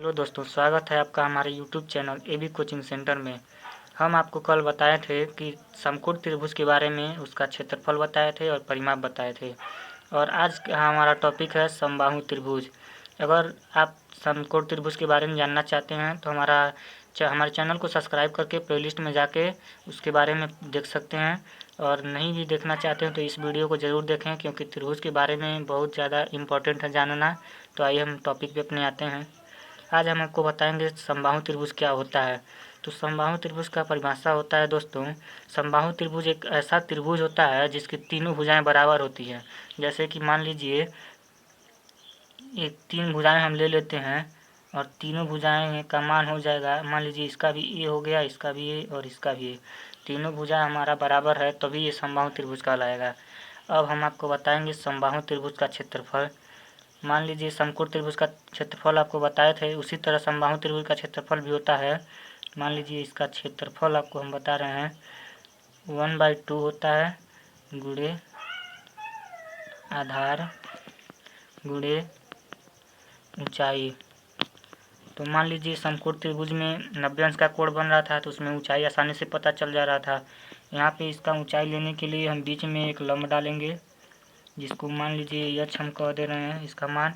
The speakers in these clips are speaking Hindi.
हेलो दोस्तों, स्वागत है आपका हमारे YouTube channel AB coaching centre में। हम आपको कल बताए थे कि समकोण त्रिभुज के बारे में उसका क्षेत्रफल बताए थे और परिमाप बताए थे। और आज का हमारा टॉपिक है समबाहु त्रिभुज। अगर आप समकोण त्रिभुज के बारे में जानना चाहते हैं तो हमारे चैनल को सब्सक्राइब करके प्लेलिस्ट में जाके उसके बारे में देख सकते हैं। और नहीं भी देखना चाहते हैं तो इस वीडियो को ज़रूर देखें, क्योंकि त्रिभुज के बारे में बहुत ज़्यादा इम्पोर्टेंट है जानना। तो आइए हम टॉपिक पे अपने आते हैं। आज हम आपको बताएंगे समबाहु त्रिभुज क्या होता है। तो समबाहु त्रिभुज का परिभाषा होता है दोस्तों, समबाहु त्रिभुज एक ऐसा त्रिभुज होता है जिसकी तीनों भुजाएं बराबर होती हैं। जैसे कि मान लीजिए एक 3 भुजाएं हम ले लेते हैं और तीनों भुजाएं का मान हो जाएगा, मान लीजिए इसका भी ए हो गया, इसका भी ए और इसका भी ए। तीनों भुजा हमारा बराबर है तभी ये समबाहु त्रिभुज कहलाएगा। अब हम आपको बताएंगे समबाहु त्रिभुज का क्षेत्रफल। मान लीजिए समकोण त्रिभुज का क्षेत्रफल आपको बताए थे, उसी तरह समबाहु त्रिभुज का क्षेत्रफल भी होता है। मान लीजिए इसका क्षेत्रफल आपको हम बता रहे हैं 1/2 होता है गुणे आधार गुणे ऊंचाई। तो मान लीजिए समकोण त्रिभुज में 90 अंश का कोण बन रहा था, तो उसमें ऊंचाई आसानी से पता चल जा रहा था। यहाँ पे इसका ऊंचाई लेने के लिए हम बीच में एक लंब डालेंगे, जिसको मान लीजिए h हम कह दे रहे हैं इसका मान।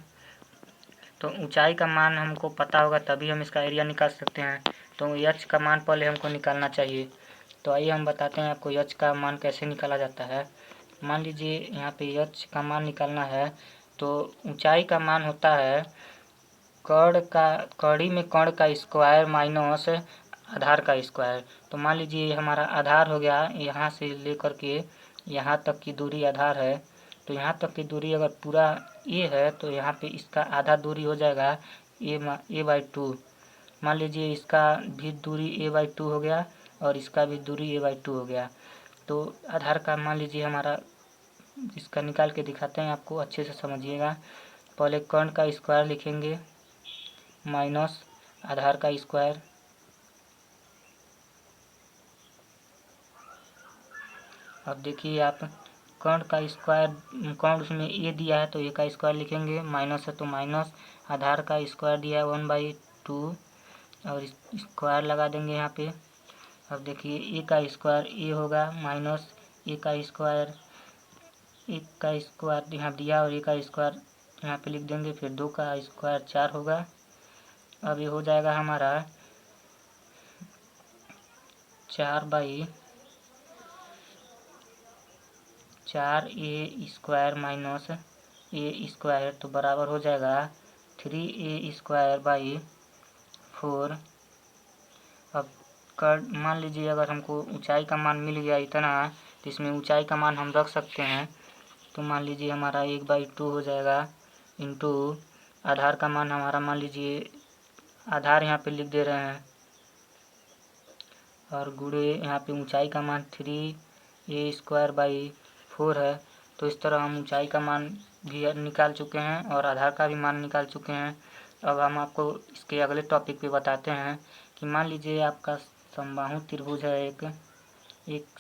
तो ऊंचाई का मान हमको पता होगा तभी हम इसका एरिया निकाल सकते हैं। तो h का मान पहले हमको निकालना चाहिए। तो आइए हम बताते हैं आपको h का मान कैसे निकाला जाता है। मान लीजिए यहाँ पे h का मान निकालना है, तो ऊंचाई का मान होता है कड़ी में कर्ण का स्क्वायर माइनस आधार का स्क्वायर। तो मान लीजिए हमारा आधार हो गया, यहाँ से लेकर के यहाँ तक की दूरी आधार है। तो यहाँ तक की दूरी अगर पूरा ए है तो यहाँ पे इसका आधा दूरी हो जाएगा a/2। मान लीजिए इसका भी दूरी a/2 हो गया और इसका भी दूरी a/2 हो गया। तो आधार का मान लीजिए हमारा, इसका निकाल के दिखाते हैं आपको, अच्छे से समझिएगा। पहले कर्ण का स्क्वायर लिखेंगे माइनस आधार का स्क्वायर। अब देखिए आप, कर्ण का स्क्वायर, कर्ण उसमें ए दिया है तो ए का स्क्वायर लिखेंगे, माइनस है तो माइनस आधार का स्क्वायर दिया है 1/2 और स्क्वायर लगा देंगे यहाँ पे। अब देखिए ए का स्क्वायर ए होगा माइनस ए का स्क्वायर यहाँ दिया और ए का स्क्वायर यहाँ पे लिख देंगे, फिर 2 का स्क्वायर 4 होगा। अब ये हो जाएगा हमारा 4/4 a² माइनस a², तो बराबर हो जाएगा 3a²/4। अब मान लीजिए अगर हमको ऊंचाई का मान मिल गया इतना, तो इसमें ऊंचाई का मान हम रख सकते हैं। तो मान लीजिए हमारा 1/2 हो जाएगा इंटू आधार का मान हमारा, मान लीजिए आधार यहाँ पे लिख दे रहे हैं और गुणे यहाँ पे ऊंचाई का मान 3a²/4 है। तो इस तरह हम ऊंचाई का मान भी निकाल चुके हैं और आधार का भी मान निकाल चुके हैं। अब हम आपको इसके अगले टॉपिक पे बताते हैं कि मान लीजिए आपका समबाहु त्रिभुज है, एक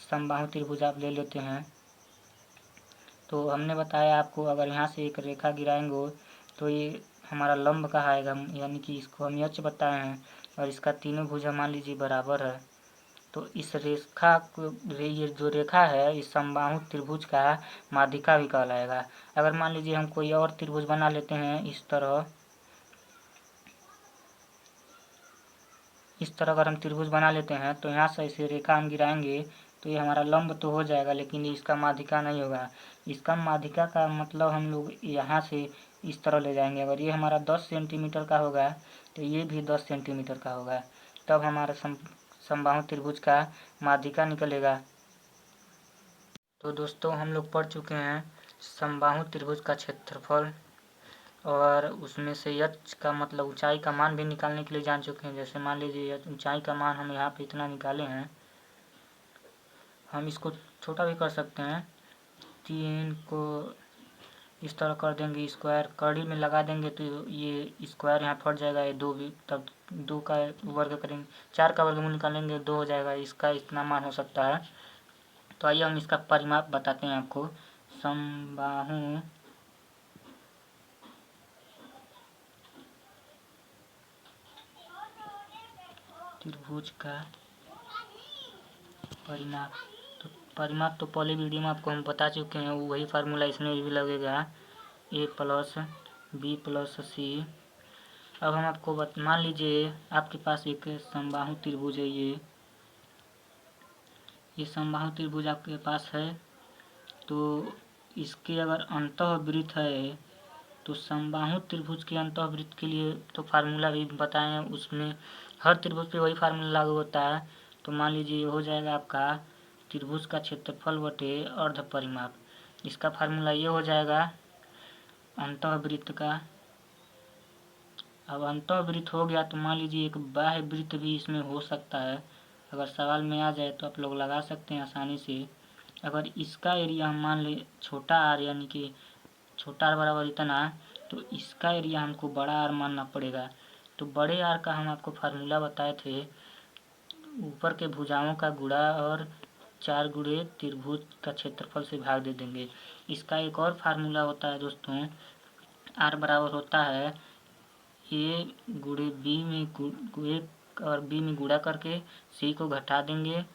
समबाहु त्रिभुज आप ले लेते हैं। तो हमने बताया आपको, अगर यहाँ से एक रेखा गिराएंगे तो ये हमारा लंब कहाएगा, यानी कि इसको हम h बताए हैं और इसका तीनों भुजा मान लीजिए बराबर है। तो इस रेखा को, ये जो रेखा है इस समबाहु त्रिभुज का माध्यिका भी कहलाएगा। अगर मान लीजिए हम कोई और त्रिभुज बना लेते हैं इस तरह अगर हम त्रिभुज बना लेते हैं तो यहाँ से ऐसे रेखा हम गिराएंगे तो ये हमारा लंब तो हो जाएगा, लेकिन इसका माध्यिका नहीं होगा। इसका माध्यिका का मतलब हम लोग यहाँ से इस तरह ले जाएंगे। अगर ये हमारा 10 सेंटीमीटर का होगा तो ये भी 10 सेंटीमीटर का होगा, तब हमारा समबाहु त्रिभुज का माध्यिका निकलेगा। तो दोस्तों हम लोग पढ़ चुके हैं समबाहु त्रिभुज का क्षेत्रफल, और उसमें से h का मतलब ऊंचाई का मान भी निकालने के लिए जान चुके हैं। जैसे मान लीजिए ऊंचाई का मान हम यहाँ पे इतना निकाले हैं, हम इसको छोटा भी कर सकते हैं। 3 को इस तरह कर देंगे, स्क्वायर कड़ी में लगा देंगे तो ये स्क्वायर यहाँ फट जाएगा, ये 2 भी, तब 2 का वर्ग करेंगे, 4 का वर्गमूल निकालेंगे 2 हो जाएगा, इसका इतना मान हो सकता है। तो आइए हम इसका परिमाप बताते हैं आपको। समबाहु त्रिभुज का परिमाप। तो परिमाप तो पहले वीडियो में आपको हम बता चुके हैं, वही फार्मूला इसमें भी लगेगा, a प्लस बी प्लस सी। अब हम आपको मान लीजिए आपके पास एक समबाहु त्रिभुज है, ये समबाहु त्रिभुज आपके पास है। तो इसके अगर अंतःवृत्त है तो समबाहु त्रिभुज के अंतःवृत्त के लिए तो फार्मूला भी बताए हैं, उसमें हर त्रिभुज पे वही फार्मूला लागू होता है। तो मान लीजिए ये हो जाएगा आपका त्रिभुज का क्षेत्रफल बटे अर्ध परिमाप। इसका फार्मूला ये हो जाएगा अंतःवृत्त का। अब अंतःवृत्त हो गया तो मान लीजिए एक बाह्य वृत्त भी इसमें हो सकता है, अगर सवाल में आ जाए तो आप लोग लगा सकते हैं आसानी से। अगर इसका एरिया हम मान ले छोटा आर, यानी कि छोटा आर बराबर इतना, तो इसका एरिया हमको बड़ा आर मानना पड़ेगा। तो बड़े आर का हम आपको फार्मूला बताए थे, ऊपर के भुजाओं का गुणा और 4 गुणे त्रिभुज का क्षेत्रफल से भाग दे देंगे। इसका एक और फार्मूला होता है दोस्तों, आर बराबर होता है ए गुणे बी में और बी में गुणा करके सी को घटा देंगे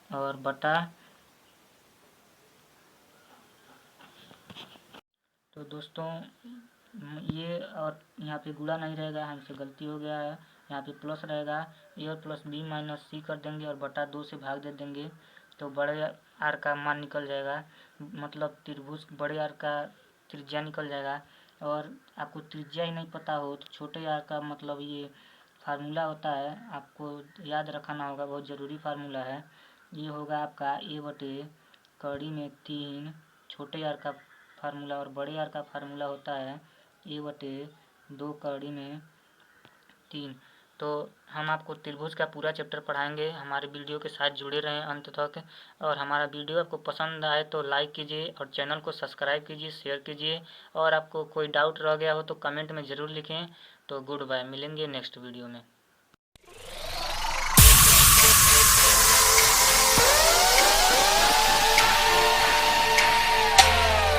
और बटा। तो दोस्तों ये और यहाँ पे गुणा नहीं रहेगा, हमसे गलती हो गया है, यहाँ पे प्लस रहेगा, ए और प्लस बी माइनस सी कर देंगे और बटा 2 से भाग दे देंगे। तो बड़े आर का मान निकल जाएगा, मतलब त्रिभुज बड़े आर का त्रिज्या निकल जाएगा। और आपको त्रिज्या ही नहीं पता हो तो छोटे आर का मतलब ये फार्मूला होता है, आपको याद रखना होगा, बहुत ज़रूरी फार्मूला है। ये होगा आपका ए बटे कड़ी में 3 छोटे आर का फार्मूला, और बड़े आर का फार्मूला होता है ए बटे 2 कड़ी में 3। तो हम आपको त्रिभुज का पूरा चैप्टर पढ़ाएंगे, हमारे वीडियो के साथ जुड़े रहें अंत तक। और हमारा वीडियो आपको पसंद आए तो लाइक कीजिए और चैनल को सब्सक्राइब कीजिए, शेयर कीजिए। और आपको कोई डाउट रह गया हो तो कमेंट में ज़रूर लिखें। तो गुड बाय, मिलेंगे नेक्स्ट वीडियो में।